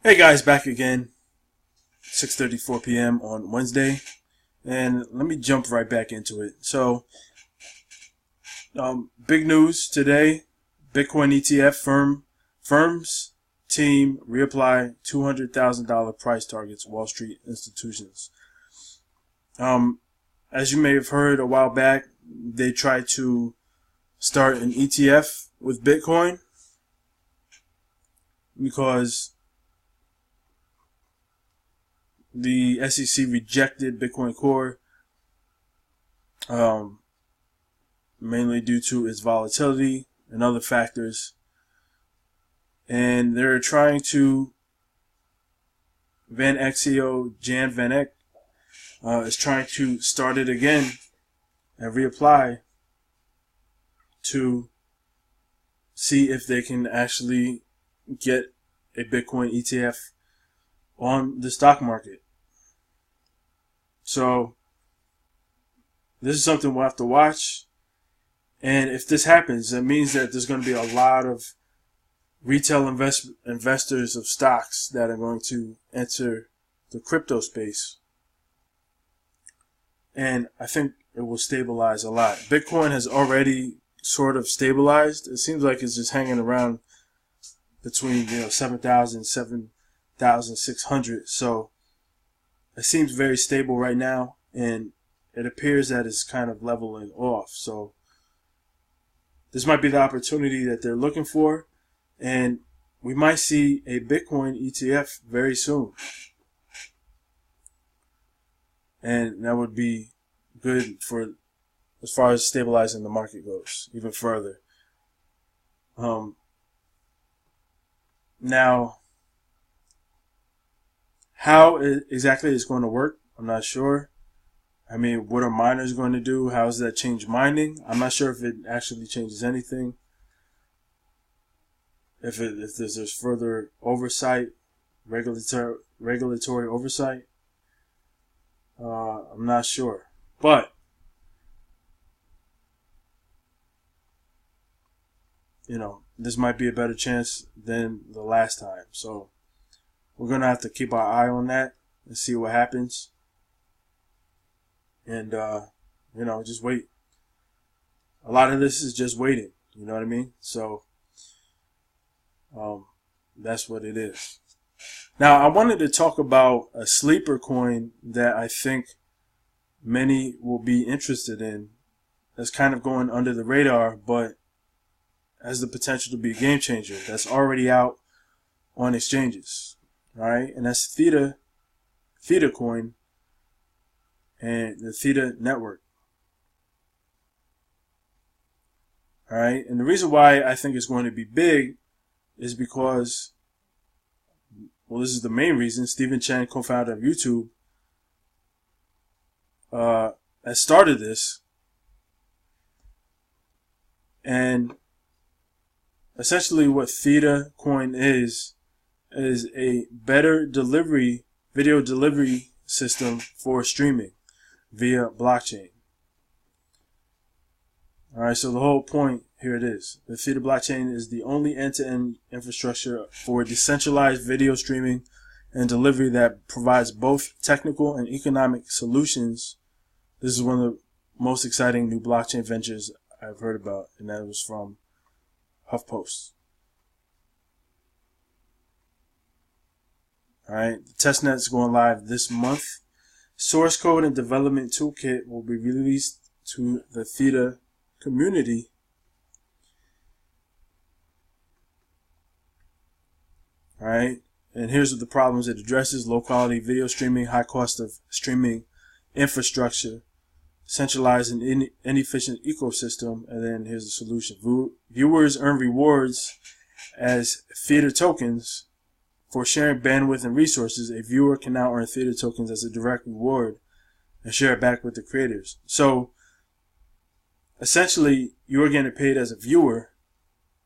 Hey guys, back again, 6:34 p.m. on Wednesday, and let me jump right back into it. Big news today: Bitcoin ETF firms team reapply $200,000 price targets. Wall Street institutions. Um, as you may have heard a while back, they tried to start an ETF with Bitcoin because the SEC rejected Bitcoin Core, um, mainly due to its volatility and other factors. And they're trying to, Van Eck CEO Jan Van Eck is trying to start it again and reapply to see if they can actually get a Bitcoin ETF on the stock market. So this is something we'll have to watch. And if this happens, it means that there's going to be a lot of retail investors of stocks that are going to enter the crypto space. And I think it will stabilize a lot. Bitcoin has already sort of stabilized. It seems like it's just hanging around between 7,000 and 7,600. So it seems very stable right now, and it appears that it's kind of leveling off. So this might be the opportunity that they're looking for, and we might see a Bitcoin ETF very soon. And that would be good for as far as stabilizing the market goes even further. Now, how exactly it's going to work, I'm not sure. I mean, what are miners going to do? How does that change mining? I'm not sure if it actually changes anything. If there's further oversight, regulatory oversight, I'm not sure. But this might be a better chance than the last time. So we're gonna have to keep our eye on that and see what happens. And just wait. A lot of this is just waiting. You know what I mean? So that's what it is. Now, I wanted to talk about a sleeper coin that I think many will be interested in. That's kind of going under the radar, but has the potential to be a game changer. That's already out on exchanges. All right, and that's Theta coin and the Theta network. All right, and the reason why I think it's going to be big is because, well, this is the main reason. Stephen Chen, co-founder of YouTube, has started this, and essentially what Theta coin is a better video delivery system for streaming via blockchain. Alright, so the whole point, here it is. The Theta blockchain is the only end-to-end infrastructure for decentralized video streaming and delivery that provides both technical and economic solutions. This is one of the most exciting new blockchain ventures I've heard about, and that was from HuffPost. Alright, the testnet is going live this month. Source code and development toolkit will be released to the Theta community. Alright, and here's the problems it addresses: low quality video streaming, high cost of streaming infrastructure, centralized and inefficient ecosystem, and then here's the solution. Viewers earn rewards as Theta tokens for sharing bandwidth and resources. A viewer can now earn Theta tokens as a direct reward and share it back with the creators. So essentially, you're getting paid as a viewer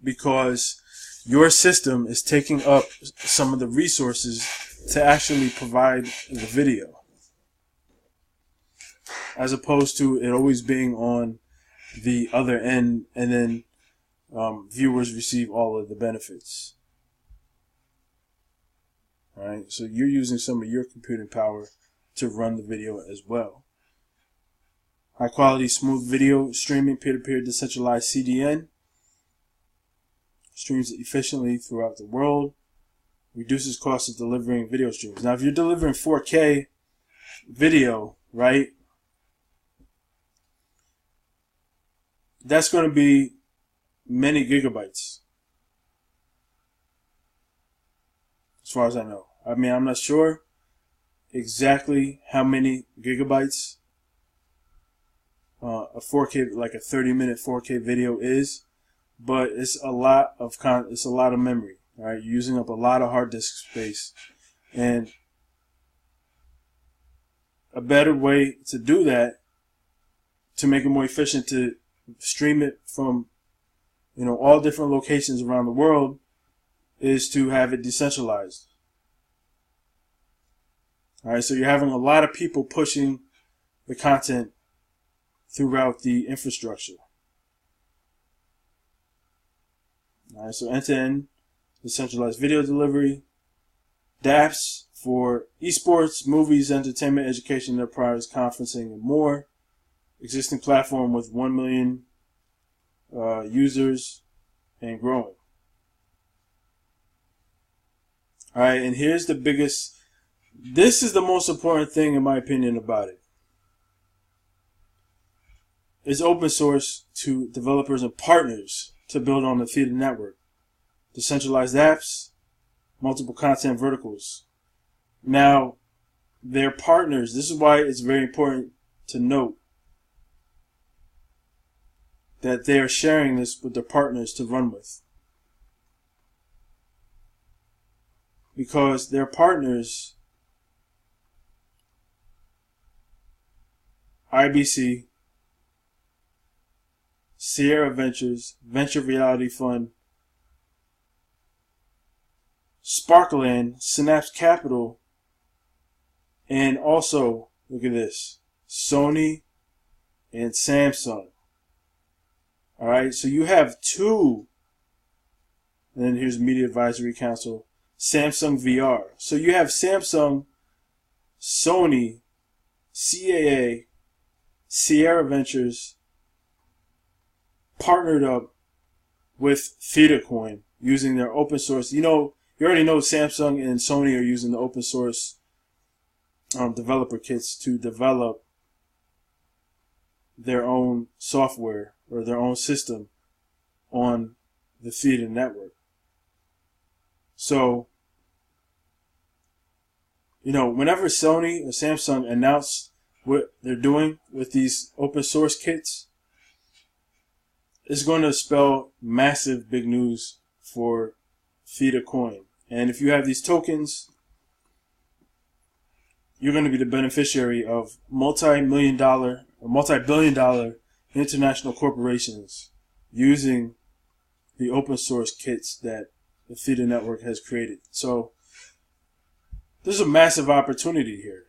because your system is taking up some of the resources to actually provide the video, as opposed to it always being on the other end, and then viewers receive all of the benefits. All right, so you're using some of your computing power to run the video as well. High quality, smooth video streaming, peer-to-peer decentralized CDN. Streams efficiently throughout the world. Reduces cost of delivering video streams. Now, if you're delivering 4K video, right, that's going to be many gigabytes, as far as I know. I mean, I'm not sure exactly how many gigabytes a 4K, like a 30-minute 4K video is, but it's a lot of memory. All right, you're using up a lot of hard disk space, and a better way to do that, to make it more efficient, to stream it from, all different locations around the world, is to have it decentralized. All right, so you're having a lot of people pushing the content throughout the infrastructure. All right, so end-to-end decentralized video delivery, dApps for esports, movies, entertainment, education, enterprise, conferencing, and more. Existing platform with 1 million users and growing. All right, and here's the biggest. This is the most important thing, in my opinion, about it. It's open source to developers and partners to build on the Theta network. Decentralized apps, multiple content verticals. Now, their partners, this is why it's very important to note that they are sharing this with their partners to run with. Because their partners, IBC, Sierra Ventures, Venture Reality Fund, Sparkland, Synapse Capital, and also, look at this, Sony and Samsung. All right, so you have two, and then here's Media Advisory Council, Samsung VR. So you have Samsung, Sony, CAA, Sierra Ventures partnered up with ThetaCoin using their open source. You already know Samsung and Sony are using the open source developer kits to develop their own software or their own system on the Theta network. So, whenever Sony or Samsung announce what they're doing with these open source kits, it's going to spell massive big news for Theta coin. And if you have these tokens, you're going to be the beneficiary of multi-billion dollar international corporations using the open source kits that the Theta network has created. So there's a massive opportunity here.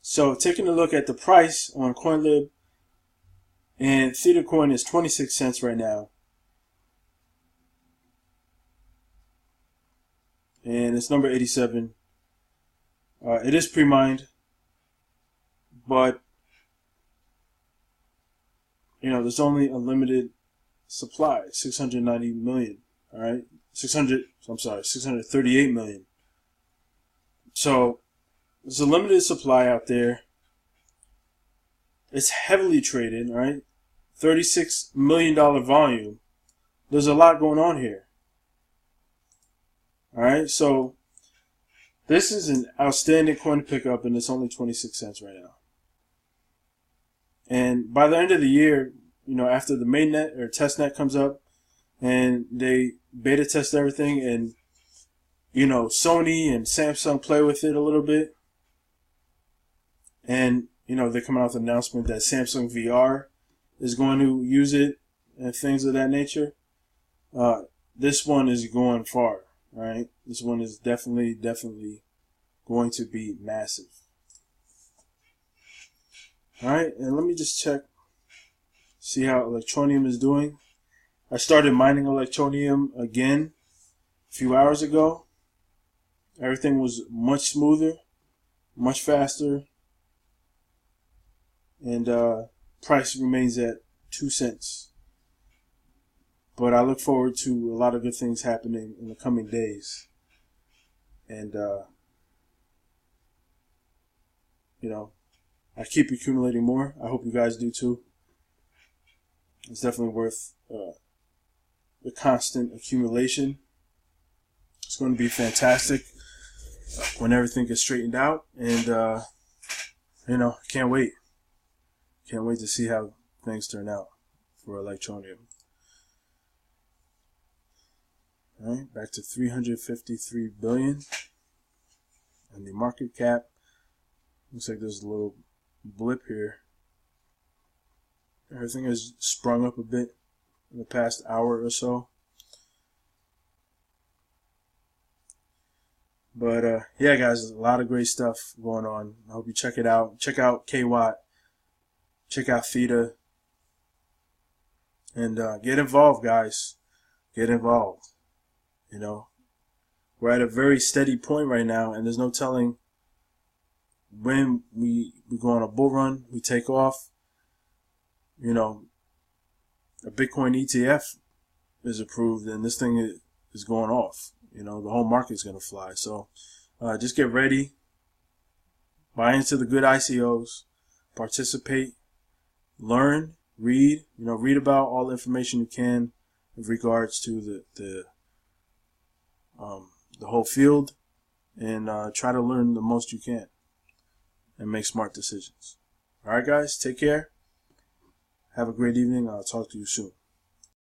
So taking a look at the price on CoinLib, and Theta coin is 26 cents right now. And it's number 87. It is pre-mined, but there's only a limited supply, 690 million. All right, 638 million. So there's a limited supply out there. It's heavily traded, all right? $36 million volume. There's a lot going on here. All right, so this is an outstanding coin to pick up, and it's only 26 cents right now. And by the end of the year, after the mainnet or testnet comes up, and they beta test everything, and Sony and Samsung play with it a little bit, and they come out with an announcement that Samsung VR is going to use it and things of that nature. This one is going far, right? This one is definitely going to be massive. All right, and let me just check, see how Electroneum is doing. I started mining Electroneum again a few hours ago, Everything was much smoother, much faster, and price remains at 2 cents. But I look forward to a lot of good things happening in the coming days. And, you know, I keep accumulating more. I hope you guys do too. It's definitely worth the constant accumulation. It's going to be fantastic when everything gets straightened out. And, you know, can't wait. Can't wait to see how things turn out for Electroneum. All right, back to 353 billion. And the market cap, looks like there's a little blip here. Everything has sprung up a bit in the past hour or so. But yeah, guys, there's a lot of great stuff going on. I hope you check it out. Check out KWatt. Check out Theta. And get involved, guys. Get involved. You know, we're at a very steady point right now, and there's no telling when we go on a bull run, we take off. You know, a Bitcoin ETF is approved, and this thing is going off. You know, the whole market's going to fly. So just get ready. Buy into the good ICOs. Participate. Learn. Read. You know, read about all the information you can in regards to the whole field, and try to learn the most you can and make smart decisions. All right, guys, take care. Have a great evening. I'll talk to you soon.